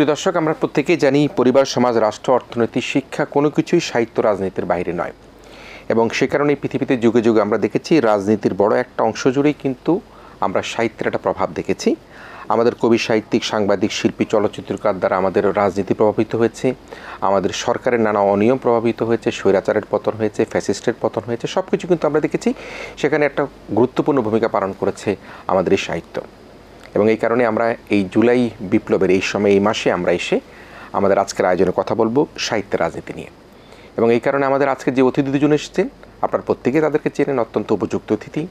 প্রিয় দর্শক, আমরা প্রত্যেকেই জানি পরিবার, সমাজ, রাষ্ট্র, অর্থনীতি, শিক্ষা কোনো কিছুই সাহিত্য রাজনীতির বাইরে নয়। এবং সে কারণে পৃথিবীতে যুগে যুগে আমরা দেখেছি রাজনীতির বড় একটা অংশ জুড়েই কিন্তু আমরা সাহিত্যের একটা প্রভাব দেখেছি। আমাদের কবি, সাহিত্যিক, সাংবাদিক, শিল্পী, চলচ্চিত্রকার দ্বারা আমাদের রাজনীতি প্রভাবিত হয়েছে, আমাদের সরকারের নানা অনিয়ম প্রভাবিত হয়েছে, স্বৈরাচারের পতন হয়েছে, ফ্যাসিস্টের পতন হয়েছে, সব কিছু কিন্তু আমরা দেখেছি। সেখানে একটা গুরুত্বপূর্ণ ভূমিকা পালন করেছে আমাদের এই সাহিত্য। এবং এই কারণে আমরা এই জুলাই বিপ্লবের এই সময়, এই মাসে আমরা এসে আমাদের আজকের আয়োজনে কথা বলবো সাহিত্যের রাজনীতি নিয়ে। এবং এই কারণে আমাদের আজকে যে অতিথি দুজন এসেছেন, আপনার প্রত্যেকে তাদেরকে চেনেন, অত্যন্ত উপযুক্ত অতিথি।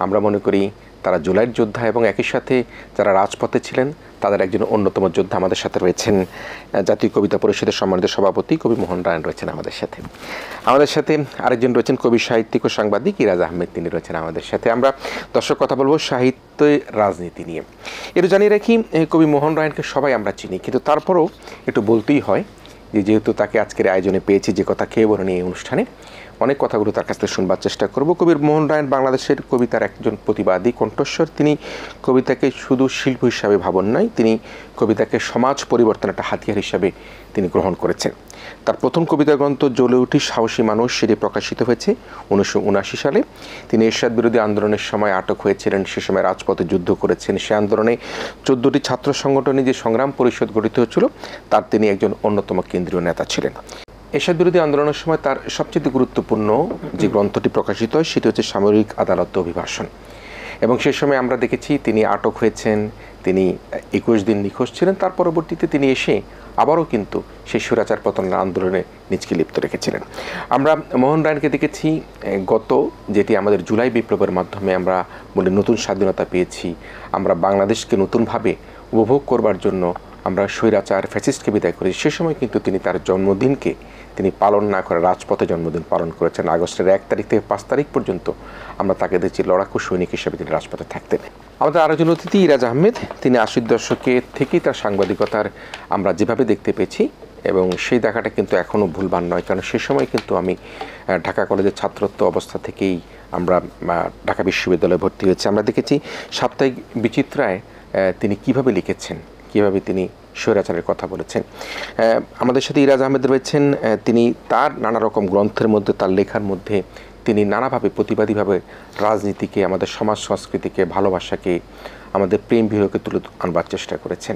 আমরা মনে করি তারা জুলাইয়ের যোদ্ধা এবং একই সাথে যারা রাজপথে ছিলেন তাদের একজন অন্যতম যোদ্ধা। আমাদের সাথে রয়েছেন জাতীয় কবিতা পরিষদের সম্মানিত সভাপতি কবি মোহন রায়ন রয়েছেন আমাদের সাথে। আমাদের সাথে আরেকজন রয়েছেন কবি, সাহিত্যিক ও সাংবাদিক ইরাজ আহমেদ, তিনি রয়েছেন আমাদের সাথে। আমরা দর্শক কথা বলবো সাহিত্য রাজনীতি নিয়ে। এটা জানিয়ে রাখি, কবি মোহন রায়নকে সবাই আমরা চিনি, কিন্তু তারপরেও একটু বলতেই হয় যে যেহেতু তাকে আজকের আয়োজনে পেয়েছি, যে কথা খেয়ে বলেন এই অনুষ্ঠানে, অনেক কথাগুলো তার কাছ থেকে শুনবার চেষ্টা করব। কবির মোহন রায়ন বাংলাদেশের কবিতার একজন প্রতিবাদী কণ্ঠস্বর। তিনি কবিতাকে শুধু শিল্প হিসাবে ভাবন নয়, তিনি কবিতাকে সমাজ পরিবর্তন একটা হাতিয়ার হিসাবে তিনি গ্রহণ করেছেন। তার প্রথম কবিতা গ্রন্থ জ্বলে উঠি সাহসী মানুষ, সেটি প্রকাশিত হয়েছে 1979 সালে। তিনি এরশাদ বিরোধী আন্দোলনের সময় আটক হয়েছিলেন, সে সময় রাজপথে যুদ্ধ করেছেন। সে আন্দোলনে 14টি ছাত্র সংগঠনে যে সংগ্রাম পরিষদ গঠিত হয়েছিল তার তিনি একজন অন্যতম কেন্দ্রীয় নেতা ছিলেন। এরশাদ বিরোধী আন্দোলনের সময় তার সবচেয়ে গুরুত্বপূর্ণ যে গ্রন্থটি প্রকাশিত হয় সেটি হচ্ছে সামরিক আদালত অভিবাসন। এবং সে সময় আমরা দেখেছি তিনি আটক হয়েছেন, তিনি 21 দিন নিখোঁজ ছিলেন। তার পরবর্তীতে তিনি এসে আবারও কিন্তু সেই স্বৈরাচার পতনের আন্দোলনে নিজকে লিপ্ত রেখেছিলেন। আমরা মোহন রায়নকে দেখেছি গত, যেটি আমাদের জুলাই বিপ্লবের মাধ্যমে আমরা বলি নতুন স্বাধীনতা পেয়েছি, আমরা বাংলাদেশকে নতুনভাবে উপভোগ করবার জন্য আমরা স্বৈরাচার ফ্যাসিস্টকে বিদায় করেছি। সে সময় কিন্তু তিনি তার জন্মদিনকে তিনি পালন না করে রাজপথে জন্মদিন পালন করেছেন। আগস্টের 1 তারিখ থেকে 5 তারিখ পর্যন্ত আমরা তাকে দেখছি লড়াকু সৈনিক হিসেবে তিনি রাজপথে থাকতেন। আমাদের আরেকজন অতিথি ইরাজ আহমেদ, তিনি 80 দশকে থেকেই তার সাংবাদিকতার আমরা যেভাবে দেখতে পেয়েছি, এবং সেই দেখাটা কিন্তু এখনও ভুলবার নয়, কারণ সে সময় কিন্তু আমি ঢাকা কলেজের ছাত্রত্ব অবস্থা থেকেই আমরা ঢাকা বিশ্ববিদ্যালয়ে ভর্তি হয়েছি। আমরা দেখেছি সাপ্তাহিক বিচিত্রায় তিনি কিভাবে লিখেছেন, কীভাবে তিনি স্বৈরাচারের কথা বলেছেন। আমাদের সাথে ইরাজ আহমেদ রয়েছেন, তিনি তার নানা রকম গ্রন্থের মধ্যে, তার লেখার মধ্যে তিনি নানাভাবে প্রতিবাদীভাবে রাজনীতিকে, আমাদের সমাজ সংস্কৃতিকে, ভালোবাসাকে, আমাদের প্রেম বিরহকে তুলে আনবার চেষ্টা করেছেন।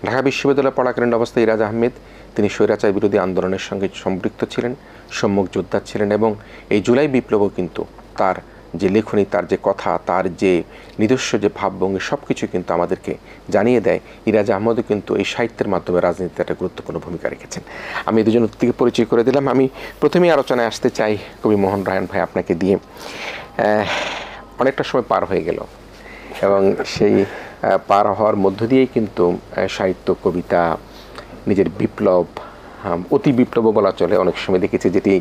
ঢাকা বিশ্ববিদ্যালয়ে পড়াকালীন অবস্থায় ইরাজ আহমেদ তিনি স্বৈরাচার বিরোধী আন্দোলনের সঙ্গে সম্পৃক্ত ছিলেন, সম্মুখ যোদ্ধা ছিলেন। এবং এই জুলাই বিপ্লবও কিন্তু তার যে লেখনী, তার যে কথা, তার যে নিজস্ব যে ভাবভঙ্গি, সব কিছু কিন্তু আমাদেরকে জানিয়ে দেয় ইরাজ আহমেদও কিন্তু এই সাহিত্যের মাধ্যমে রাজনীতিতে একটা গুরুত্বপূর্ণ ভূমিকা রেখেছেন। আমি দুজন অতিথিকে পরিচয় করে দিলাম। আমি প্রথমেই আলোচনায় আসতে চাই কবি মোহন রায়ন ভাই, আপনাকে দিয়ে। অনেকটা সময় পার হয়ে গেল এবং সেই পার হওয়ার মধ্য দিয়েই কিন্তু সাহিত্য, কবিতা, নিজের বিপ্লব, অতি বিপ্লব বলা চলে অনেক সময় দেখেছি, যেটি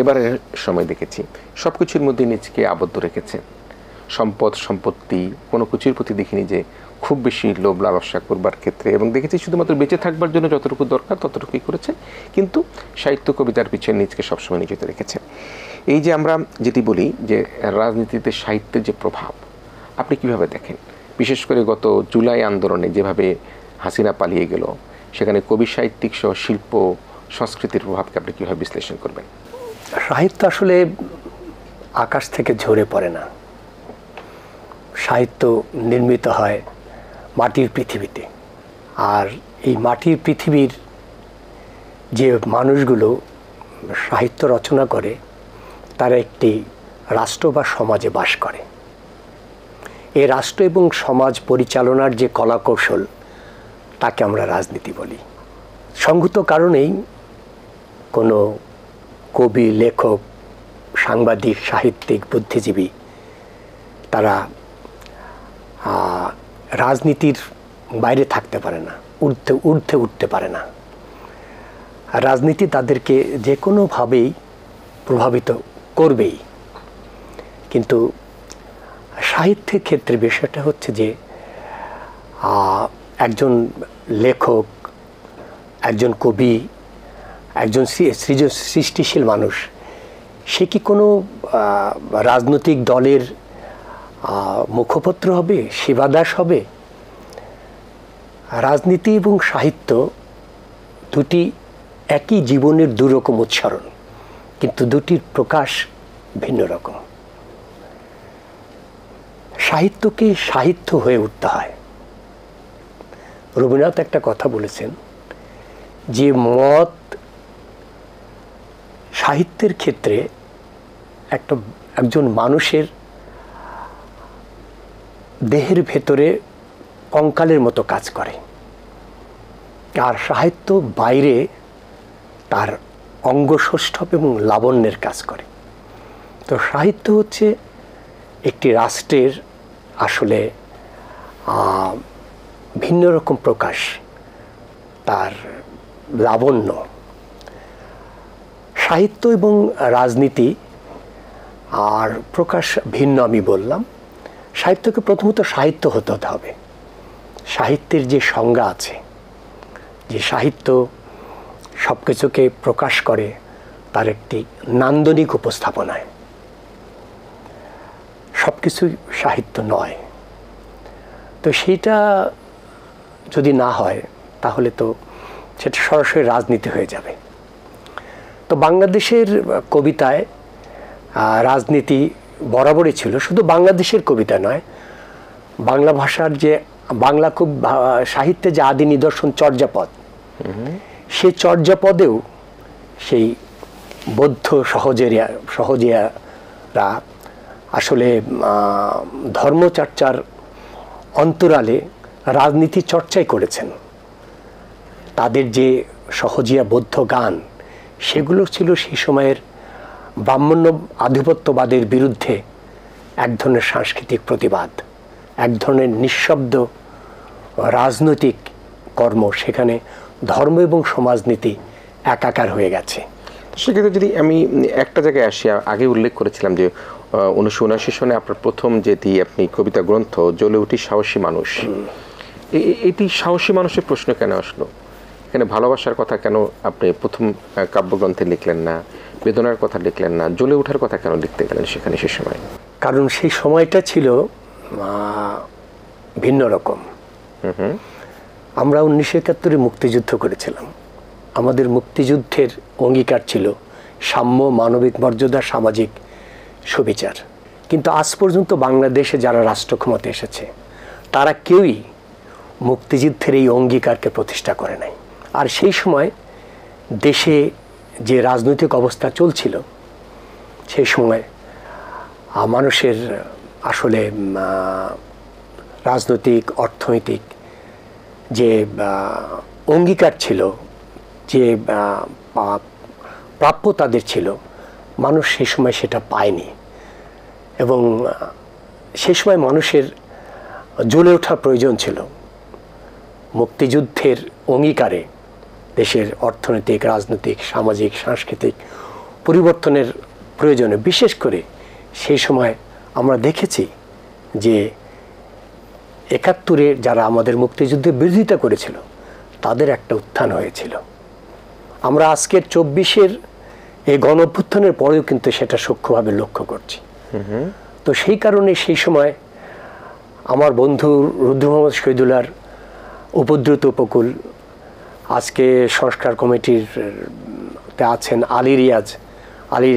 এবারের সময় দেখেছি, সব কিছুর মধ্যে নিজকে আবদ্ধ রেখেছে। সম্পদ, সম্পত্তি, কোনো কিছুর প্রতি দেখিনি যে খুব বেশি লোভ লালসা করবার ক্ষেত্রে, এবং দেখেছি শুধুমাত্র বেঁচে থাকবার জন্য যতটুকু দরকার ততটুকুই করেছে, কিন্তু সাহিত্য কবিতার পিছনে নিজকে সবসময় নিয়োজিত রেখেছে। এই যে আমরা যেটি বলি যে রাজনীতিতে সাহিত্যের যে প্রভাব, আপনি কিভাবে দেখেন? বিশেষ করে গত জুলাই আন্দোলনে যেভাবে হাসিনা পালিয়ে গেল, সেখানে কবি, সাহিত্যিক সহ শিল্প সংস্কৃতির প্রভাবকে আপনি কীভাবে বিশ্লেষণ করবেন? সাহিত্য আসলে আকাশ থেকে ঝরে পড়ে না। সাহিত্য নির্মিত হয় মাটির পৃথিবীতে। আর এই মাটির পৃথিবীর যে মানুষগুলো সাহিত্য রচনা করে তারা একটি রাষ্ট্র বা সমাজে বাস করে। এই রাষ্ট্র এবং সমাজ পরিচালনার যে কলাকৌশল, তাকে আমরা রাজনীতি বলি। সঙ্গত কারণেই কোনো কবি, লেখক, সাংবাদিক, সাহিত্যিক, বুদ্ধিজীবী তারা রাজনীতির বাইরে থাকতে পারে না, ঊর্ধ্বে উঠতে পারে না। রাজনীতি তাদেরকে যে কোনোভাবেই প্রভাবিত করবেই। কিন্তু সাহিত্যের ক্ষেত্রে বিষয়টা হচ্ছে যে একজন লেখক, একজন কবি, একজন সৃষ্টিশীল মানুষ, সে কি কোনো রাজনৈতিক দলের মুখপত্র হবে, সেবাদাস হবে? রাজনীতি এবং সাহিত্য দুটি একই জীবনের দুরকম উচ্চারণ, কিন্তু দুটির প্রকাশ ভিন্ন রকম। সাহিত্যকে সাহিত্য হয়ে উঠতে হয়। রবীন্দ্রনাথ একটা কথা বলেছেন যে মত সাহিত্যের ক্ষেত্রে একজন মানুষের দেহের ভেতরে কঙ্কালের মতো কাজ করে, আর সাহিত্য বাইরে তার অঙ্গসৌষ্ঠব এবং লাবণ্যের কাজ করে। তো সাহিত্য হচ্ছে একটি রাষ্ট্রের আসলে ভিন্ন রকম প্রকাশ, তার লাবণ্য। সাহিত্য এবং রাজনীতি আর প্রকাশ ভিন্ন আমি বললাম। সাহিত্যকে প্রথমত সাহিত্য হতে হবে। সাহিত্যের যে সংজ্ঞা আছে, যে সাহিত্য সব কিছুকে প্রকাশ করে তার একটি নান্দনিক উপস্থাপনায়, সব কিছুই সাহিত্য নয়। তো সেইটা যদি না হয় তাহলে তো সেটা সরাসরি রাজনীতি হয়ে যাবে। তো বাংলাদেশের কবিতায় রাজনীতি বরাবরই ছিল, শুধু বাংলাদেশের কবিতা নয়, বাংলা ভাষার যে বাংলা সাহিত্যে যে আদি নিদর্শন চর্যাপদ, সেই চর্যাপদেও সেই বৌদ্ধ সহজিয়ারা আসলে ধর্মচর্চার অন্তরালে রাজনীতি চর্চাই করেছেন। তাদের যে সহজিয়া বৌদ্ধ গান, সেগুলো ছিল সেই সময়ের ব্রাহ্মণ্য আধিপত্যবাদের বিরুদ্ধে এক ধরনের সাংস্কৃতিক প্রতিবাদ, এক ধরনের নিঃশব্দ রাজনৈতিক কর্ম। সেখানে ধর্ম এবং সমাজনীতি একাকার হয়ে গেছে। সেক্ষেত্রে যদি আমি একটা জায়গায় আসি, আগে উল্লেখ করেছিলাম যে 1979 সনে আপনার প্রথম যেটি আপনি কবিতা গ্রন্থ জ্বলে উঠি সাহসী মানুষ, এটি সাহসী মানুষের প্রশ্ন কেন আসলো? এখানে ভালোবাসার কথা কেন আপনি প্রথম কাব্যগ্রন্থে লিখলেন না, বেদনার কথা লিখলেন না, জ্বলে ওঠার কথা কেন লিখতে গেলেন সেখানে সে সময়? কারণ সেই সময়টা ছিল ভিন্ন রকম। আমরা 1971 মুক্তিযুদ্ধ করেছিলাম। আমাদের মুক্তিযুদ্ধের অঙ্গীকার ছিল সাম্য, মানবিক মর্যাদা, সামাজিক সুবিচার। কিন্তু আজ পর্যন্ত বাংলাদেশে যারা রাষ্ট্র ক্ষমতা এসেছে তারা কেউই মুক্তিযুদ্ধের এই অঙ্গীকারকে প্রতিষ্ঠা করে নাই। আর সেই সময় দেশে যে রাজনৈতিক অবস্থা চলছিল, সেই সময় মানুষের আসলে রাজনৈতিক অর্থনৈতিক যে অঙ্গীকার ছিল, যে প্রাপ্য তাদের ছিল, মানুষ সেই সময় সেটা পায়নি। এবং সেই সময় মানুষের জ্বলে ওঠার প্রয়োজন ছিল। মুক্তিযুদ্ধের অঙ্গীকারে দেশের অর্থনৈতিক, রাজনৈতিক, সামাজিক, সাংস্কৃতিক পরিবর্তনের প্রয়োজনে, বিশেষ করে সেই সময় আমরা দেখেছি যে 71-এ যারা আমাদের মুক্তিযুদ্ধের বিরোধিতা করেছিল তাদের একটা উত্থান হয়েছিল। আমরা আজকের 24-এর এই গণ অভ্যুত্থানের পরেও কিন্তু সেটা সূক্ষ্মভাবে লক্ষ্য করছি। তো সেই কারণে সেই সময় আমার বন্ধু রুদ্র মোহাম্মদ শহীদুল্লাহর উপদ্রুত উপকূল, আজকে সংস্কার কমিটির আছেন আলী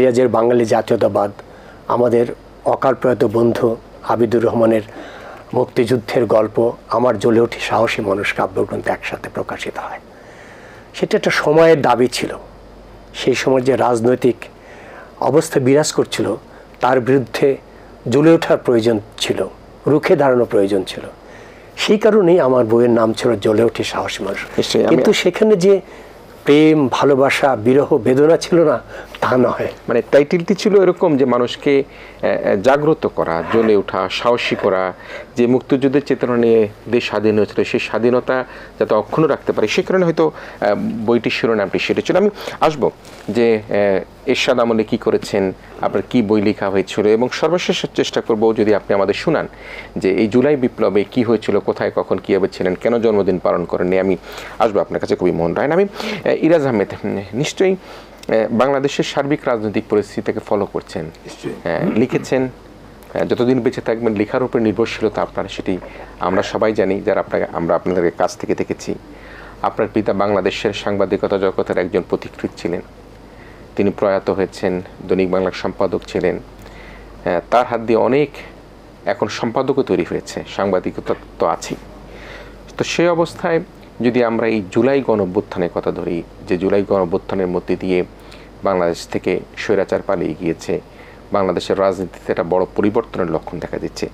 রিয়াজের বাঙালি জাতীয়তাবাদ, আমাদের অকাল প্রয়াত বন্ধু আবিদুর রহমানের মুক্তিযুদ্ধের গল্প, আমার জ্বলে উঠি সাহসী মানুষ কাব্যগ্রন্থ একসাথে প্রকাশিত হয়। সেটা একটা সময়ের দাবি ছিল। সেই সময় যে রাজনৈতিক অবস্থা বিরাজ করছিল তার বিরুদ্ধে জ্বলে ওঠার প্রয়োজন ছিল, রুখে দাঁড়ানো প্রয়োজন ছিল। সেই কারণেই আমার বইয়ের নাম ছিল জ্বলে উঠি সাহসী মানুষ। কিন্তু সেখানে যে প্রেম, ভালোবাসা, বিরহ, বেদনা ছিল না তা নয়। মানে টাইটেলটি ছিল এরকম যে মানুষকে জাগ্রত করা, জ্বলে ওঠা, সাহসী করা, যে মুক্তিযুদ্ধের চেতনা নিয়ে দেশ স্বাধীন হয়েছিল সেই স্বাধীনতা যাতে অক্ষুণ্ণ রাখতে পারে, সে কারণে হয়তো বইটির শিরোনামটি সেটা ছিল। আমি আসবো যে এরশাদ আমলে কী করেছেন, আপনার কি বই লেখা হয়েছিল, এবং সর্বশেষ চেষ্টা করব যদি আপনি আমাদের শুনান যে এই জুলাই বিপ্লবে কি হয়েছিল, কোথায়, কখন, কীভাবে ছিলেন, কেন জন্মদিন পালন করেননি। আমি আসবো আপনার কাছে, কবি মোহন রায়। আমি ইরাজ আহমেদ, নিশ্চয়ই বাংলাদেশের সার্বিক রাজনৈতিক পরিস্থিতিকে ফলো করছেন, লিখেছেন, যতদিন বেঁচে থাকবেন লেখার উপরে নির্ভরশীলতা আপনার, সেটি আমরা সবাই জানি যারা আমরা আপনাদের কাছ থেকে দেখেছি। আপনার পিতা বাংলাদেশের সাংবাদিকতা জগতের একজন পথিকৃৎ ছিলেন, তিনি প্রয়াত হয়েছেন, দৈনিক বাংলার সম্পাদক ছিলেন। তার হাত দিয়ে অনেক এখন সম্পাদকও তৈরি হয়েছে, সাংবাদিকতা তো আছেই। তো সেই অবস্থায় যদি আমরা এই জুলাই গণঅভ্যুত্থানের কথা ধরি, যে জুলাই গণঅভ্যুত্থানের মধ্যে দিয়ে বাংলাদেশ থেকে স্বৈরাচার পালিয়ে গিয়েছে, বাংলাদেশের রাজনীতিতে একটা বড় পরিবর্তনের লক্ষণ দেখা দিচ্ছে,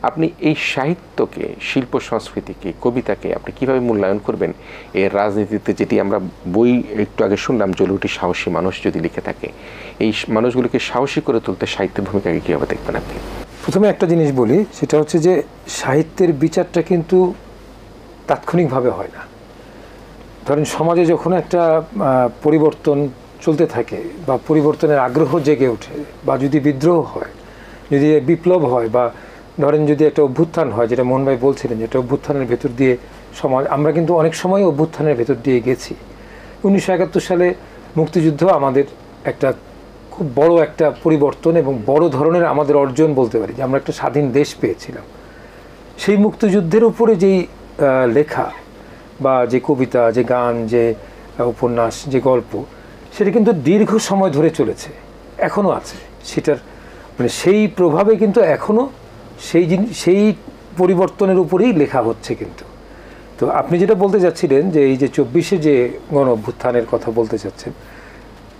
আপনি এই সাহিত্যকে, শিল্প সংস্কৃতিকে, কবিতাকে আপনি কীভাবে মূল্যায়ন করবেন? এর রাজনীতিতে যেটি আমরা বই একটু আগে শুনলাম, জ্বলুটি সাহসী মানুষ যদি লিখে থাকে, এই মানুষগুলোকে সাহসী করে তুলতে সাহিত্যের ভূমিকাকে কীভাবে দেখবেন আপনি? প্রথমে একটা জিনিস বলি, সেটা হচ্ছে যে সাহিত্যের বিচারটা কিন্তু তাৎক্ষণিকভাবে হয় না। ধরেন সমাজে যখন একটা পরিবর্তন চলতে থাকে বা পরিবর্তনের আগ্রহ জেগে ওঠে, বা যদি বিদ্রোহ হয়, যদি বিপ্লব হয়, বা ধরেন যদি একটা অভ্যুত্থান হয়, যেটা মোহন ভাই বলছিলেন, যেটা অভ্যুত্থানের ভেতর দিয়ে সমাজ, আমরা কিন্তু অনেক সময় অভ্যুত্থানের ভেতর দিয়ে গেছি। 1971 সালে মুক্তিযুদ্ধ আমাদের একটা খুব বড় একটা পরিবর্তন এবং বড় ধরনের আমাদের অর্জন বলতে পারি, যে আমরা একটা স্বাধীন দেশ পেয়েছিলাম। সেই মুক্তিযুদ্ধের উপরে যেই লেখা বা যে কবিতা, যে গান, যে উপন্যাস, যে গল্প, সেটা কিন্তু দীর্ঘ সময় ধরে চলেছে, এখনও আছে। সেটার মানে সেই প্রভাবে কিন্তু এখনও সেই পরিবর্তনের উপরেই লেখা হচ্ছে কিন্তু। তো আপনি যেটা বলতে চাচ্ছিলেন যে এই যে 24-এ যে গণ অভ্যুত্থানের কথা বলতে চাচ্ছেন,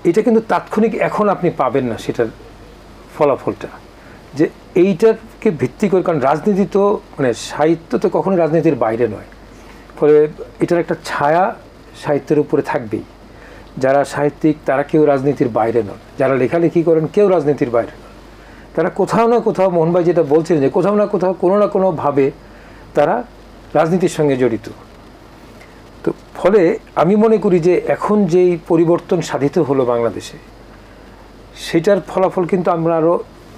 এটা কিন্তু তাৎক্ষণিক এখন আপনি পাবেন না সেটার ফলাফলটা, যে এইটাকে ভিত্তি করে, কারণ রাজনীতি তো মানে সাহিত্য তো কখনো রাজনীতির বাইরে নয়, ফলে এটার একটা ছায়া সাহিত্যের উপরে থাকবেই। যারা সাহিত্যিক তারা কেউ রাজনীতির বাইরে নন, যারা লেখালেখি করেন কেউ রাজনীতির বাইরে নন, তারা কোথাও না কোথাও, মোহন ভাই যেটা বলছিলেন, যে কোথাও না কোথাও কোনো না কোনোভাবে তারা রাজনীতির সঙ্গে জড়িত। তো ফলে আমি মনে করি যে এখন যেই পরিবর্তন সাধিত হলো বাংলাদেশে, সেটার ফলাফল কিন্তু আমরা আরও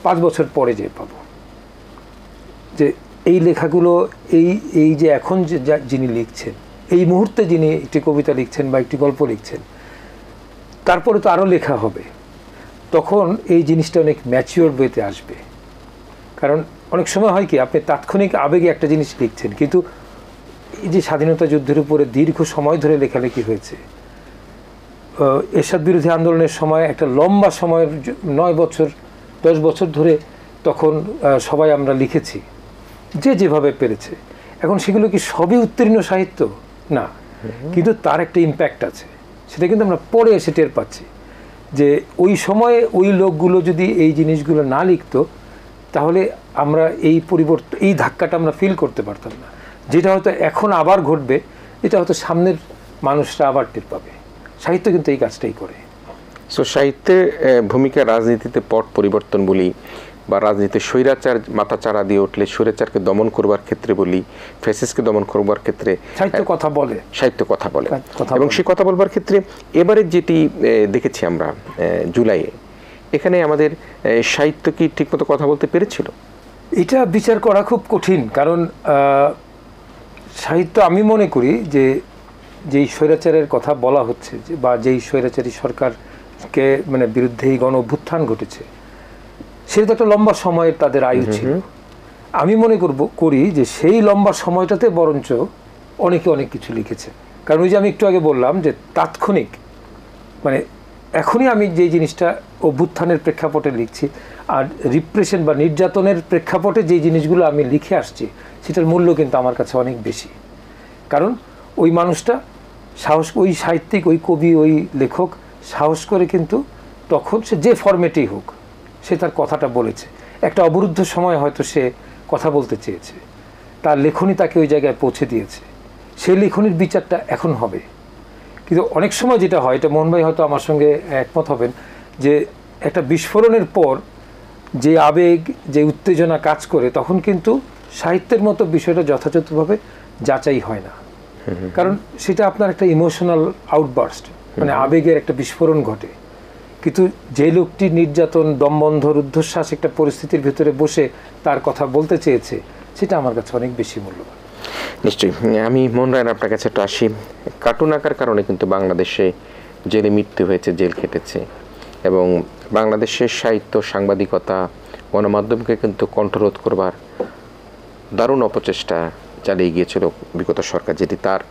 5 বছর পরে যে পাবো। যে এই লেখাগুলো, এই যে এখন যে যিনি লিখছেন, এই মুহূর্তে যিনি একটি কবিতা লিখছেন বা একটি গল্প লিখছেন, তারপরে তো আরও লেখা হবে, তখন এই জিনিসটা অনেক ম্যাচিওর ওয়েতে আসবে। কারণ অনেক সময় হয় কি, আপনি তাৎক্ষণিক আবেগে একটা জিনিস লিখছেন, কিন্তু এই যে স্বাধীনতা যুদ্ধের উপরে দীর্ঘ সময় ধরে লেখালেখি হয়েছে, এরশাদ বিরোধী আন্দোলনের সময় একটা লম্বা সময়ের 9 বছর 10 বছর ধরে তখন সবাই আমরা লিখেছি, যে যেভাবে পেরেছে। এখন সেগুলো কি সবই উত্তীর্ণ সাহিত্য? না, কিন্তু তার একটা ইম্প্যাক্ট আছে, সেটা কিন্তু আমরা পরে এসে টের পাচ্ছি। যে ওই সময়ে ওই লোকগুলো যদি এই জিনিসগুলো না লিখতো, তাহলে আমরা এই পরিবর্তন, এই ধাক্কাটা আমরা ফিল করতে পারতাম না, যেটা হয়তো এখন আবার ঘটবে, এটা হয়তো সামনের মানুষরা আবার টের পাবে। সাহিত্য কিন্তু এই কাজটাই করে। সো সাহিত্যের ভূমিকা রাজনীতিতে পট পরিবর্তন বলি, বা রাজনীতিতে স্বৈরাচার মাথা চারা দিয়ে উঠলে স্বৈরাচারকে দমন করবার ক্ষেত্রে বলি, ফ্যাসিস্টকে দমন করবার ক্ষেত্রে সাহিত্য কথা বলে, এবং সেই কথা বলবার ক্ষেত্রে এবারে যেটি দেখেছি আমরা জুলাইয়ে, এখানে আমাদের সাহিত্য কি ঠিকমতো কথা বলতে পেরেছিল? এটা বিচার করা খুব কঠিন, কারণ সাহিত্য, আমি মনে করি যে যেই স্বৈরাচারের কথা বলা হচ্ছে, বা যেই স্বৈরাচারী সরকারকে মানে বিরুদ্ধে এই গণ অভ্যুত্থান ঘটেছে, সেটা তো একটা লম্বা সময়ের তাদের আয়ু ছিল। আমি মনে করি যে সেই লম্বা সময়টাতে বরঞ্চ অনেকে অনেক কিছু লিখেছে। কারণ ওই যে আমি একটু আগে বললাম যে তাৎক্ষণিক, মানে এখনই আমি যে জিনিসটা অভ্যুত্থানের প্রেক্ষাপটে লিখছি, আর রিপ্রেশন বা নির্যাতনের প্রেক্ষাপটে যে জিনিসগুলো আমি লিখে আসছি, সেটার মূল্য কিন্তু আমার কাছে অনেক বেশি। কারণ ওই মানুষটা সাহস, ওই সাহিত্যিক, ওই কবি, ওই লেখক সাহস করে কিন্তু তখন সে যে ফরম্যাটেই হোক, সে তার কথাটা বলেছে। একটা অবরুদ্ধ সময় হয়তো সে কথা বলতে চেয়েছে, তার লেখনী তাকে ওই জায়গায় পৌঁছে দিয়েছে, সেই লেখনীর বিচারটা এখন হবে। কিন্তু অনেক সময় যেটা হয়, এটা মোহন ভাই হয়তো আমার সঙ্গে একমত হবেন, যে একটা বিস্ফোরণের পর যে আবেগ, যে উত্তেজনা কাজ করে, তখন কিন্তু সাহিত্যের মতো বিষয়টা যথাযথভাবে যাচাই হয় না। কারণ সেটা আপনার একটা ইমোশনাল আউটবার্স্ট, মানে আবেগের একটা বিস্ফোরণ ঘটে। কিন্তু যে লোকটি নির্যাতন, দমবন্ধ, রুদ্ধশ্বাস একটা পরিস্থিতির ভিতরে বসে তার কথা বলতে চেয়েছে, সেটা আমার কাছে অনেক বেশি মূল্যবান। নিশ্চয়ই। আমি মোহন রায় আপনার কাছে একটু আসি। কার্টুন আঁকার কারণে কিন্তু বাংলাদেশে জেলে মৃত্যু হয়েছে, জেল খেটেছে, এবং বাংলাদেশের সাহিত্য, সাংবাদিকতা, গণমাধ্যমকে কিন্তু কণ্ঠরোধ করবার দারুণ অপচেষ্টা চালিয়ে গিয়েছিল বিগত সরকার, যেটি তার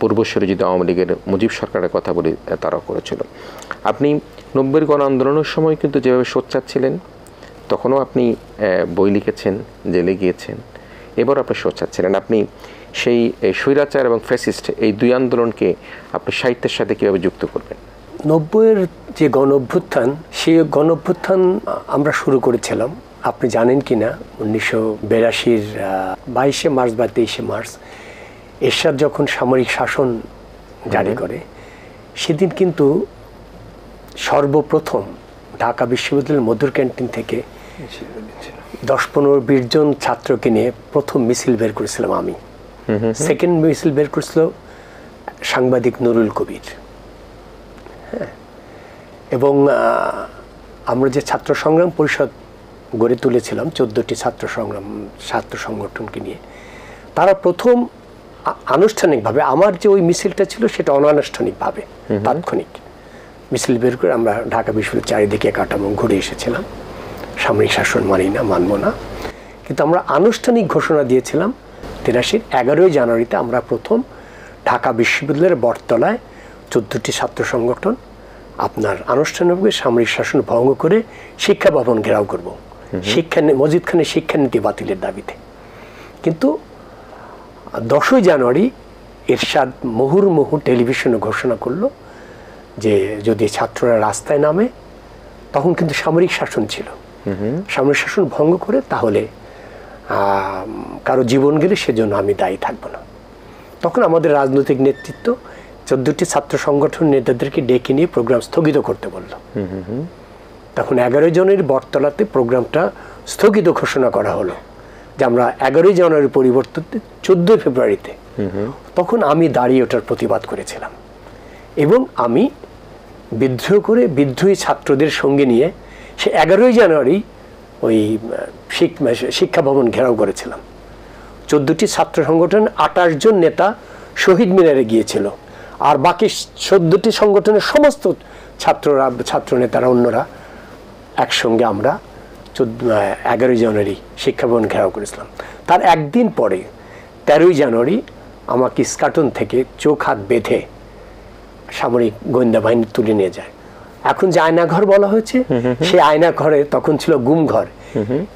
পূর্বসূরি যদি আওয়ামী লীগের মুজিব সরকারের কথা বলি তারাও করেছিল। আপনি 90-এর গণ আন্দোলনের সময় কিন্তু যেভাবে সোচ্চার ছিলেন, তখনও আপনি বই লিখেছেন, জেলে গিয়েছেন, এবার আপনি সোচ্চার ছিলেন। আপনি সেই স্বৈরাচার এবং ফ্যাসিস্ট এই দুই আন্দোলনকে আপনি সাহিত্যের সাথে কীভাবে যুক্ত করবেন? 90-এর যে গণ অভ্যুত্থান, সেই গণ অভ্যুত্থান আমরা শুরু করেছিলাম, আপনি জানেন কি না, 1982-র 22শে মার্চ বা 23শে মার্চ এরশাদ যখন সামরিক শাসন জারি করে, সেদিন কিন্তু সর্বপ্রথম ঢাকা বিশ্ববিদ্যালয়ের মধুর ক্যান্টিন থেকে 10-15-20 জন ছাত্রকে নিয়ে প্রথম মিছিল বের করেছিলাম আমি। সেকেন্ড মিছিল বের করেছিল সাংবাদিক নুরুল কবির। হ্যাঁ, এবং আমরা যে ছাত্র সংগ্রাম পরিষদ গড়ে তুলেছিলাম 14টি ছাত্র সংগঠনকে নিয়ে, তারা প্রথম আনুষ্ঠানিকভাবে, আমার যে ওই মিছিলটা ছিল সেটা অনানুষ্ঠানিকভাবে তাৎক্ষণিক মিছিল বের করে আমরা ঢাকা বিশ্ববিদ্যালয়ের চারিদিকে কাটামো ঘুরে এসেছিলাম। সামরিক শাসন মানি না, মানব না, কিন্তু আমরা আনুষ্ঠানিক ঘোষণা দিয়েছিলাম 83-র 11ই জানুয়ারিতে আমরা প্রথম ঢাকা বিশ্ববিদ্যালয়ের বটতলায় 14টি ছাত্র সংগঠন আপনার আনুষ্ঠানিকভাবে সামরিক শাসন ভঙ্গ করে শিক্ষা ভবন ঘেরাও করব, মজিদ খানের শিক্ষানীতি বাতিলের দাবিতে। কিন্তু 10ই জানুয়ারি এরশাদ মুহুর্মুহু টেলিভিশনে ঘোষণা করলো যে যদি ছাত্ররা রাস্তায় নামে, তখন কিন্তু সামরিক শাসন ছিল, সামরিক শাসন ভঙ্গ করে তাহলে কারো জীবন গেলে সেজন্য আমি দায়ী থাকবো না। তখন আমাদের রাজনৈতিক নেতৃত্ব 14টি ছাত্র সংগঠন নেতাদেরকে ডেকে নিয়ে প্রোগ্রাম স্থগিত করতে বলল। তখন 11 জনের বটতলাতে প্রোগ্রামটা স্থগিত ঘোষণা করা হলো যে আমরা 11 জানুয়ারির পরিবর্তে 14 ফেব্রুয়ারিতে। তখন আমি দাঁড়িয়ে ওঠার প্রতিবাদ করেছিলাম এবং আমি বিদ্রোহ করে বিদ্রোহী ছাত্রদের সঙ্গে নিয়ে সে 11 জানুয়ারি ওই শিক্ষা ভবন ঘেরাও করেছিলাম। 14টি ছাত্র সংগঠন 28 জন নেতা শহীদ মিনারে গিয়েছিল, আর বাকি 14টি সংগঠনের সমস্ত ছাত্র নেতারা অন্যরা একসঙ্গে আমরা 11 জানুয়ারি শিক্ষা ভবন ঘেরাও করেছিলাম। তার একদিন পরে 13ই জানুয়ারি আমাকে ইস্কাটন থেকে চোখ হাত বেঁধে সামরিক গোয়েন্দা বাহিনী তুলে নিয়ে যায়। এখন যে আয়নাঘর বলা হয়েছে, সেই আয়নাঘরে তখন ছিল গুম ঘর।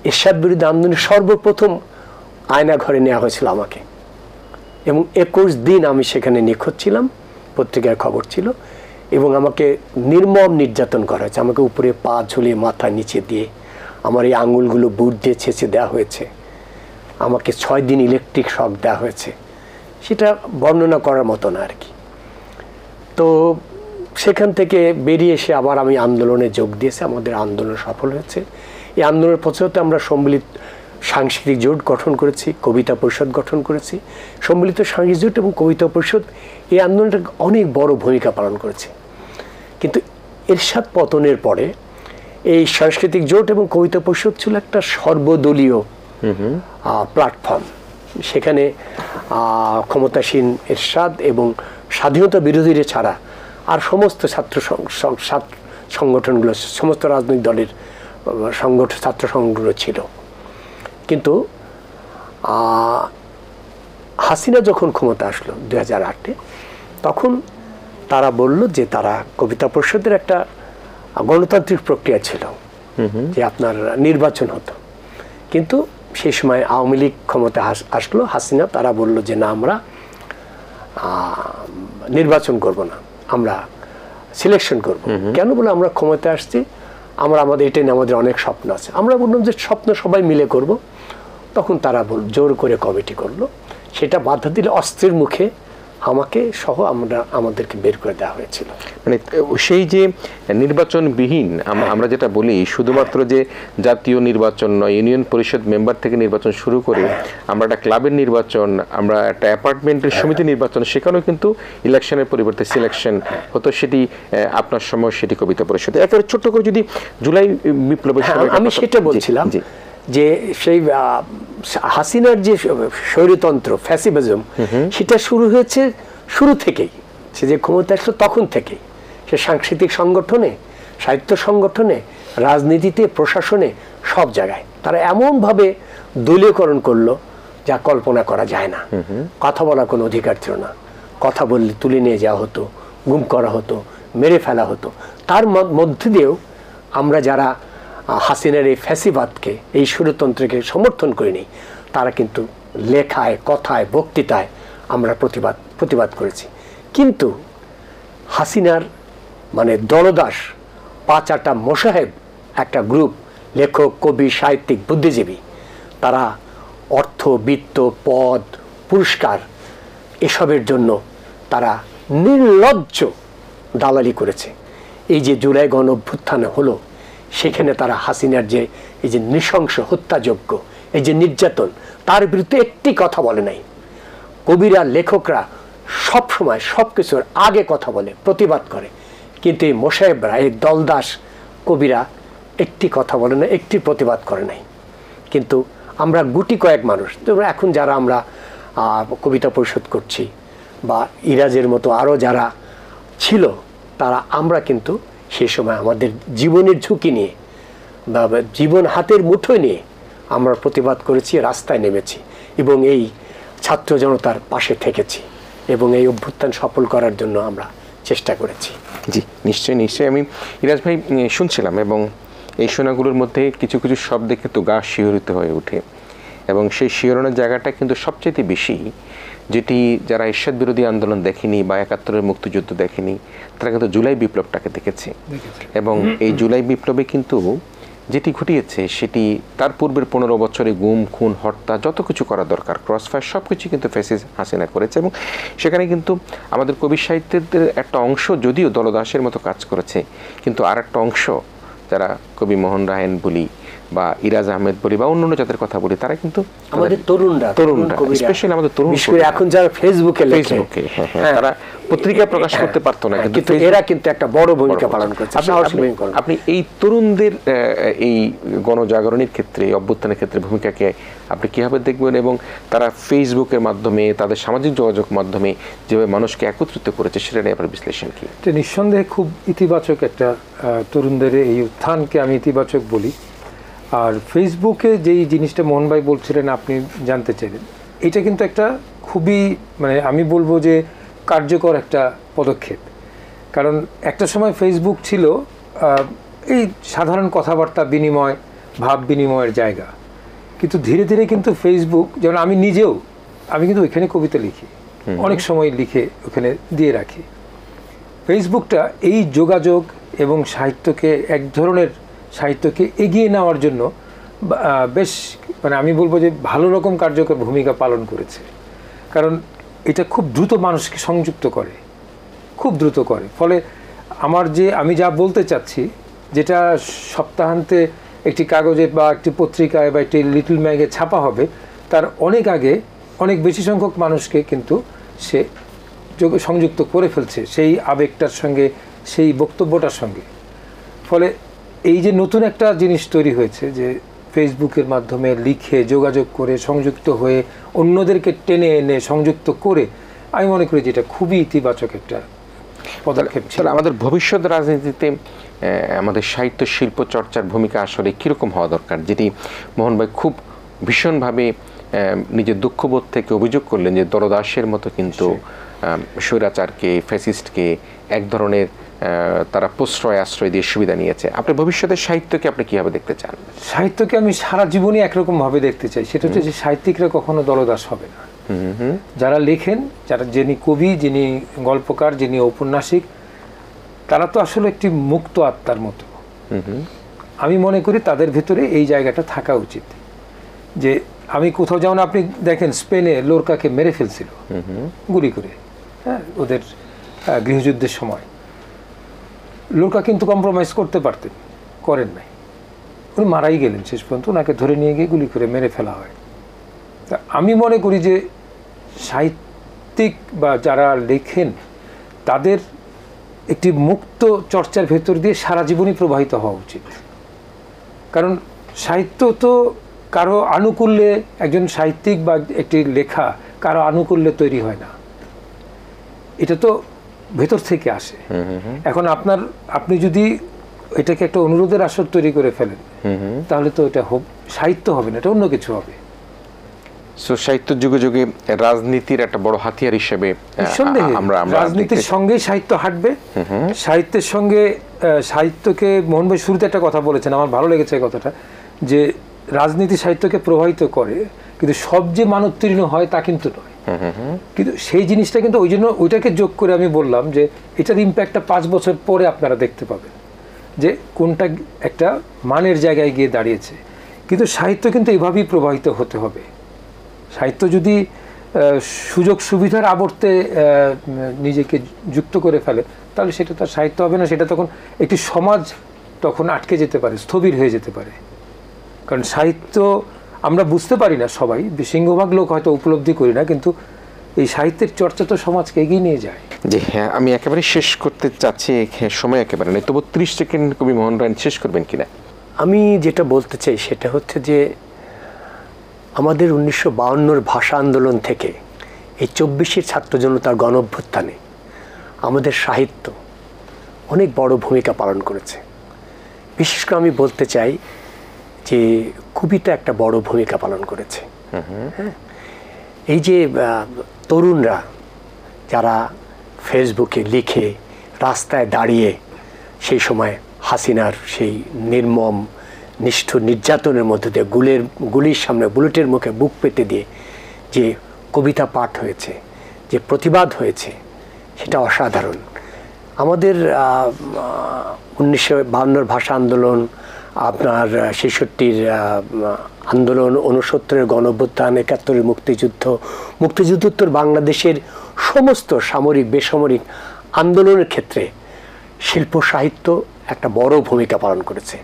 এরশাদ বিরোধী আন্দোলনের সর্বপ্রথম আয়নাঘরে নেওয়া হয়েছিল আমাকে, এবং 21 দিন আমি সেখানে নিখোঁজ ছিলাম, পত্রিকায় খবর ছিল, এবং আমাকে নির্মম নির্যাতন করা হয়েছে। আমাকে উপরে পা ঝুলিয়ে মাথা নিচে দিয়ে আমার এই আঙুলগুলো বুট দিয়ে ছেঁচে দেওয়া হয়েছে, আমাকে 6 দিন ইলেকট্রিক শক দেওয়া হয়েছে, সেটা বর্ণনা করার মতো না আর কি। তো সেখান থেকে বেরিয়ে এসে আবার আমি আন্দোলনে যোগ দিয়েছি, আমাদের আন্দোলন সফল হয়েছে। এই আন্দোলনের পথে আমরা সম্মিলিত সাংস্কৃতিক জোট গঠন করেছি, কবিতা পরিষদ গঠন করেছি। সম্মিলিত সাংস্কৃতিক জোট এবং কবিতা পরিষদ এই আন্দোলনটা অনেক বড় ভূমিকা পালন করেছে। কিন্তু এরশাদ পতনের পরে এই সাংস্কৃতিক জোট এবং কবিতা পরিষদ ছিল একটা সর্বদলীয় প্ল্যাটফর্ম। সেখানে ক্ষমতাসীন এরশাদ এবং স্বাধীনতা বিরোধীরা ছাড়া আর সমস্ত ছাত্র সংগঠনগুলো, সমস্ত রাজনৈতিক দলের ছাত্র সংগঠনগুলো ছিল। কিন্তু হাসিনা যখন ক্ষমতা আসলো 2008-এ, তখন তারা বলল যে তারা কবিতা পরিষদের একটা গণতান্ত্রিক প্রক্রিয়া ছিল, যে আপনার নির্বাচন হতো। কিন্তু সেই সময় আওয়ামী লীগ ক্ষমতা আসলো, হাসিনা, তারা বলল যে না, আমরা নির্বাচন করব না, আমরা সিলেকশন করব। কেন বলে, আমরা ক্ষমতায় আসছি, আমাদের এটাই না, আমাদের অনেক স্বপ্ন আছে। আমরা বললাম যে স্বপ্ন সবাই মিলে করব। তখন তারা জোর করে কমিটি করলো, সেটা বাধা দিলে অস্ত্রের মুখে আমাকে সহ আমাদেরকে বের করে দেওয়া হয়েছিল। মানে সেই যে নির্বাচনবিহীন, আমরা যেটা বলি, শুধুমাত্র যে জাতীয় নির্বাচন নয়, ইউনিয়ন পরিষদ মেম্বার থেকে নির্বাচন শুরু করে আমরা একটা ক্লাবের নির্বাচন, আমরা একটা অ্যাপার্টমেন্টের সমিতি নির্বাচন, সেখানেও কিন্তু ইলেকশনের পরিবর্তে সিলেকশন হতো। সেটি আপনার সময়, সেটি কবিতা পরিষদে। একেবারে ছোট্ট করে যদি জুলাই বিপ্লবের সময়, আমি সেটা বলছিলাম যে সেই হাসিনার যে স্বৈরতন্ত্র, ফ্যাসিবাজম, সেটা শুরু হয়েছে শুরু থেকেই। সে যে ক্ষমতা আসলো তখন থেকেই সে সাংস্কৃতিক সংগঠনে, সাহিত্য সংগঠনে, রাজনীতিতে, প্রশাসনে, সব জায়গায় তারা এমনভাবে দলীয়করণ করলো যা কল্পনা করা যায় না। কথা বলার কোনো অধিকার ছিল না, কথা বললে তুলে নিয়ে যাওয়া হতো, গুম করা হতো, মেরে ফেলা হতো। তার মধ্যে দিয়েও আমরা যারা হাসিনার এই ফ্যাসিবাদকে, এই ষড়যন্ত্রকে সমর্থন করিনি, তারা কিন্তু লেখায়, কথায়, বক্তৃতায় আমরা প্রতিবাদ করেছি। কিন্তু হাসিনার মানে দলদাস 5-8টা মোসাহেব একটা গ্রুপ, লেখক, কবি, সাহিত্যিক, বুদ্ধিজীবী, তারা অর্থ, বিত্ত, পদ, পুরস্কার এসবের জন্য তারা নির্লজ্জ দালালি করেছে। এই যে জুলাই গণ অভ্যুত্থান হলো, সেখানে তারা হাসিনার যে এই যে নৃশংস হত্যাযজ্ঞ, এই যে নির্যাতন, তার বিরুদ্ধে একটি কথা বলে নাই। কবিরা, লেখকরা সব সময় সব কিছুর আগে কথা বলে, প্রতিবাদ করে, কিন্তু এই মোসাহেবরা, এই দলদাস কবিরা একটি কথা বলে না, একটি প্রতিবাদ করে নাই। কিন্তু আমরা গুটি কয়েক মানুষ, এখন যারা আমরা কবিতা পরিষদ করছি বা ইরাজের মতো আরও যারা ছিল, তারা আমরা কিন্তু সেই সময় আমাদের জীবনের ঝুঁকি নিয়ে বা জীবন হাতের মুঠোয় নিয়ে আমরা প্রতিবাদ করেছি, রাস্তায় নেমেছি এবং এই ছাত্র জনতার পাশে থেকেছি এবং এই অভ্যুত্থান সফল করার জন্য আমরা চেষ্টা করেছি। জি, নিশ্চয়ই নিশ্চয়ই। আমি ইরাজ ভাই শুনছিলাম এবং এই শোনাগুলোর মধ্যে কিছু কিছু শব্দে কিন্তু গা শিহরিত হয়ে ওঠে এবং সেই শিহরণের জায়গাটা কিন্তু সবচেয়ে বেশি, যেটি যারা এরশাদ বিরোধী আন্দোলন দেখেনি বা 71-এর মুক্তিযুদ্ধ দেখেনি, তারা কিন্তু জুলাই বিপ্লবটাকে দেখেছে। এবং এই জুলাই বিপ্লবে কিন্তু যেটি ঘটিয়েছে সেটি তার পূর্বের 15 বছরে গুম, খুন, হত্যা, যত কিছু করা দরকার, ক্রসফায়ার, সব কিছু কিন্তু ফ্যাসিস্ট হাসিনা করেছে। এবং সেখানে কিন্তু আমাদের কবি সাহিত্যের একটা অংশ যদিও দলদাসের মতো কাজ করেছে, কিন্তু আর একটা অংশ যারা কবি মোহন রায়ন বলি বা ইরাজ আহমেদ বলি বা অন্যান্য যাদের কথা বলি, তারা কিন্তু আমাদের তরুণরা, স্পেশালি আমাদের তরুণ, এখন যারা ফেসবুকে তারা পত্রিকা প্রকাশ করতে পারতো না, কিন্তু এরা কিন্তু একটা বড় ভূমিকা পালন করছে। আপনি এই তরুণদের এই গণজাগরণের ক্ষেত্রে, অভ্যুত্থানের ক্ষেত্রে ভূমিকাকে আপনি কিভাবে দেখবেন এবং তারা ফেসবুকের মাধ্যমে, তাদের সামাজিক যোগাযোগ মাধ্যমে যেভাবে মানুষকে একত্রিত করেছে, সেটা নিয়ে আপনার বিশ্লেষণ কি? নিঃসন্দেহে খুব ইতিবাচক একটা, তরুণদের এই উত্থানকে আমি ইতিবাচক বলি। আর ফেসবুকে যেই জিনিসটা মোহন ভাই বলছিলেন, আপনি জানতে চাইলেন, এটা কিন্তু একটা খুবই মানে আমি বলবো যে কার্যকর একটা পদক্ষেপ। কারণ একটা সময় ফেসবুক ছিল এই সাধারণ কথাবার্তা বিনিময়, ভাব বিনিময়ের জায়গা, কিন্তু ধীরে ধীরে কিন্তু ফেসবুক, যেমন আমি নিজেও, আমি কিন্তু ওইখানে কবিতা লিখি, অনেক সময় লিখে ওখানে দিয়ে রাখি। ফেসবুকটা এই যোগাযোগ এবং সাহিত্যকে, এক ধরনের সাহিত্যকে এগিয়ে নেওয়ার জন্য বেশ মানে আমি বলবো যে ভালো রকম কার্যকর ভূমিকা পালন করেছে। কারণ এটা খুব দ্রুত মানুষকে সংযুক্ত করে, খুব দ্রুত করে। ফলে আমি যা বলতে চাচ্ছি, যেটা সপ্তাহান্তে একটি কাগজে বা একটি পত্রিকায় বা একটি লিটল ম্যাগে ছাপা হবে, তার অনেক আগে অনেক বেশি সংখ্যক মানুষকে কিন্তু সে সংযুক্ত করে ফেলছে সেই আবেগটার সঙ্গে, সেই বক্তব্যটার সঙ্গে। ফলে এই যে নতুন একটা জিনিস তৈরি হয়েছে, যে ফেসবুকের মাধ্যমে লিখে যোগাযোগ করে সংযুক্ত হয়ে অন্যদেরকে টেনে এনে সংযুক্ত করে, আমি মনে করি যে এটা খুবই ইতিবাচক একটা পদক্ষেপ ছিল। আমাদের ভবিষ্যৎ রাজনীতিতে আমাদের সাহিত্য শিল্প চর্চার ভূমিকা আসলে কীরকম হওয়া দরকার, যেটি মোহন ভাই খুব ভীষণভাবে নিজের দুঃখবোধ থেকে অভিযোগ করলেন যে দলদাসের মতো কিন্তু স্বৈরাচারকে, ফ্যাসিস্টকে এক ধরনের তারা প্রশ্রয় আশ্রয় দিয়ে সুবিধা নিয়েছে। আপনি ভবিষ্যতের সাহিত্যকে আপনি কীভাবে দেখতে চান? সাহিত্যকে আমি সারা জীবনই একরকমভাবে দেখতে চাই। সেটা হচ্ছে যে সাহিত্যিকরা কখনো দলদাস হবে না। যারা লেখেন, যিনি কবি, যিনি গল্পকার, যিনি ঔপন্যাসিক, তারা তো আসলে একটি মুক্ত আত্মার মতো। আমি মনে করি তাদের ভেতরে এই জায়গাটা থাকা উচিত। যে আমি কোথাও, যেমন আপনি দেখেন স্পেনে লোরকাকে মেরে ফেলছিল গুলি করে, হ্যাঁ, ওদের গৃহযুদ্ধের সময়। লোরকা কিন্তু কম্প্রোমাইজ করতে পারতেন, করেন নাই, উনি মারাই গেলেন শেষ পর্যন্ত। ওনাকে ধরে নিয়ে গিয়ে গুলি করে মেরে ফেলা হয়। তা আমি মনে করি যে সাহিত্যিক বা যারা লেখেন, তাদের একটি মুক্ত চর্চার ভেতর দিয়ে সারা জীবনই প্রবাহিত হওয়া উচিত। কারণ সাহিত্য তো কারো আনুকূল্যে, একজন সাহিত্যিক বা একটি লেখা কারো আনুকূল্যে তৈরি হয় না, এটা তো ভেতর থেকে আসে। এখন আপনি যদি এটাকে একটা অনুরোধের আসর তৈরি করে ফেলেন, তাহলে তো এটা সাহিত্য হবে না, এটা অন্য কিছু হবে। সো সাহিত্য যুগে যুগে রাজনীতির একটা বড় হাতিয়ার হিসেবে নিঃসন্দেহে আমরা রাজনীতির সঙ্গেই সাহিত্য হাঁটবে। সাহিত্যের সঙ্গে সাহিত্যকে, মোহন ভাই শুরুতে একটা কথা বলেছেন, আমার ভালো লেগেছে এই কথাটা, যে রাজনীতি সাহিত্যকে প্রভাবিত করে, কিন্তু সব যে মানোত্তীর্ণ হয় তা কিন্তু নয়। কিন্তু সেই জিনিসটা কিন্তু ওই জন্য ওইটাকে যোগ করে আমি বললাম যে এটার ইম্প্যাক্টটা 5 বছর পরে আপনারা দেখতে পাবেন যে কোনটা একটা মানের জায়গায় গিয়ে দাঁড়িয়েছে। কিন্তু সাহিত্য কিন্তু এইভাবেই প্রবাহিত হতে হবে। সাহিত্য যদি সুযোগ সুবিধার আবর্তে নিজেকে যুক্ত করে ফেলে, তাহলে সেটা তার সাহিত্য হবে না, সেটা তখন একটি সমাজ তখন আটকে যেতে পারে, স্থবির হয়ে যেতে পারে। কারণ সাহিত্য আমরা বুঝতে পারি না, সবাই সিংহভাগ লোক হয়তো উপলব্ধি করি না, কিন্তু এই সাহিত্যের চর্চা তো সমাজকে এগিয়ে নিয়ে যায়। জি হ্যাঁ, আমি একেবারে শেষ করতে চাচ্ছি, সময় একেবারে নেই, তবু 30 সেকেন্ড কবি মোহন রায় শেষ করবেন কিনা? আমি যেটা বলতে চাই সেটা হচ্ছে যে আমাদের 1952 ভাষা আন্দোলন থেকে এই 24 ছাত্র জনতার গণ অভ্যুত্থানে আমাদের সাহিত্য অনেক বড় ভূমিকা পালন করেছে। বিশেষ করে আমি বলতে চাই যে কবিতা একটা বড় ভূমিকা পালন করেছে। এই যে তরুণরা যারা ফেসবুকে লিখে, রাস্তায় দাঁড়িয়ে সেই সময় হাসিনার সেই নির্মম নিষ্ঠুর নির্যাতনের মধ্যে দিয়ে গুলির সামনে বুলেটের মুখে বুক পেতে দিয়ে যে কবিতা পাঠ হয়েছে, যে প্রতিবাদ হয়েছে, সেটা অসাধারণ। আমাদের 1952 ভাষা আন্দোলন, আপনার 66 আন্দোলন, 69 গণ অভ্যুত্থান, 71 মুক্তিযুদ্ধোত্তর বাংলাদেশের সমস্ত সামরিক বেসামরিক আন্দোলনের ক্ষেত্রে শিল্প সাহিত্য একটা বড় ভূমিকা পালন করেছে।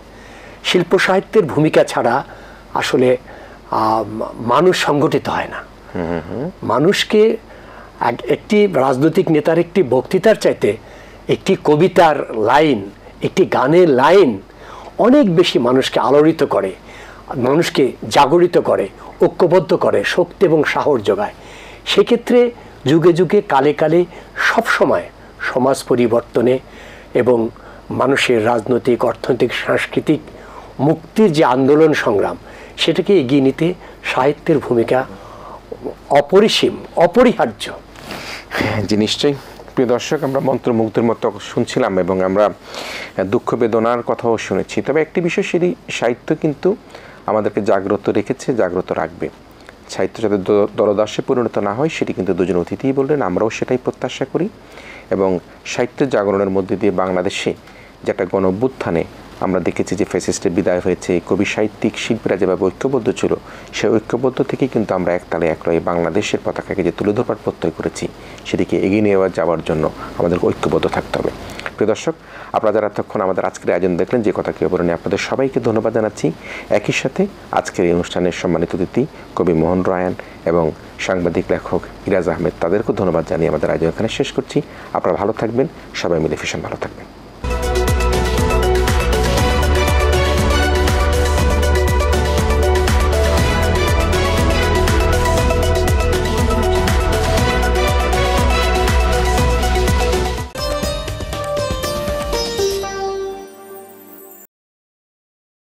শিল্প সাহিত্যের ভূমিকা ছাড়া আসলে মানুষ সংগঠিত হয় না। মানুষকে একটি রাজনৈতিক নেতার একটি বক্তৃতার চাইতে একটি কবিতার লাইন, একটি গানের লাইন অনেক বেশি মানুষকে আলোড়িত করে, মানুষকে জাগরিত করে, ঐক্যবদ্ধ করে, শক্তি এবং সাহস যোগায়। সেক্ষেত্রে যুগে যুগে কালে কালে সবসময় সমাজ পরিবর্তনে এবং মানুষের রাজনৈতিক, অর্থনৈতিক, সাংস্কৃতিক মুক্তির যে আন্দোলন সংগ্রাম, সেটাকে এগিয়ে নিতে সাহিত্যের ভূমিকা অপরিসীম, অপরিহার্য। জি নিশ্চয়ই। প্রিয় দর্শক, আমরা মন্ত্রমুগ্ধের মতো শুনছিলাম এবং আমরা দুঃখ বেদনার কথাও শুনেছি। তবে একটি বিষয়, সেটি সাহিত্য কিন্তু আমাদেরকে জাগ্রত রেখেছে, জাগ্রত রাখবে। সাহিত্য যাতে দলদাসে পরিণত না হয়, সেটি কিন্তু দুজন অতিথিই বললেন, আমরাও সেটাই প্রত্যাশা করি। এবং সাহিত্যের জাগরণের মধ্যে দিয়ে বাংলাদেশে যেটা গণ অভ্যুত্থানে আমরা দেখেছি যে ফ্যাসিস্টের বিদায় হয়েছে, কবি সাহিত্যিক শিল্পীরা যেভাবে ঐক্যবদ্ধ ছিল, সেই ঐক্যবদ্ধ থেকেই কিন্তু আমরা একতালে একরয়ে বাংলাদেশের পতাকাকে যে তুলে ধরবার প্রত্যয় করেছি, সেটিকে এগিয়ে নিয়ে যাওয়ার জন্য আমাদের ঐক্যবদ্ধ থাকতে হবে। প্রিয় দর্শক, আপনারা যারা এতক্ষণ আমাদের আজকের আয়োজন দেখলেন, যে কথা কেউ বলেনি, আপনাদের সবাইকে ধন্যবাদ জানাচ্ছি। একই সাথে আজকের এই অনুষ্ঠানের সম্মানিত অতিথি কবি মোহন রায়ান এবং সাংবাদিক লেখক ইরাজ আহমেদ, তাদেরকেও ধন্যবাদ জানিয়ে আমাদের আয়োজন এখানে শেষ করছি। আপনারা ভালো থাকবেন, সবাই মিলে ভীষণ ভালো থাকবেন।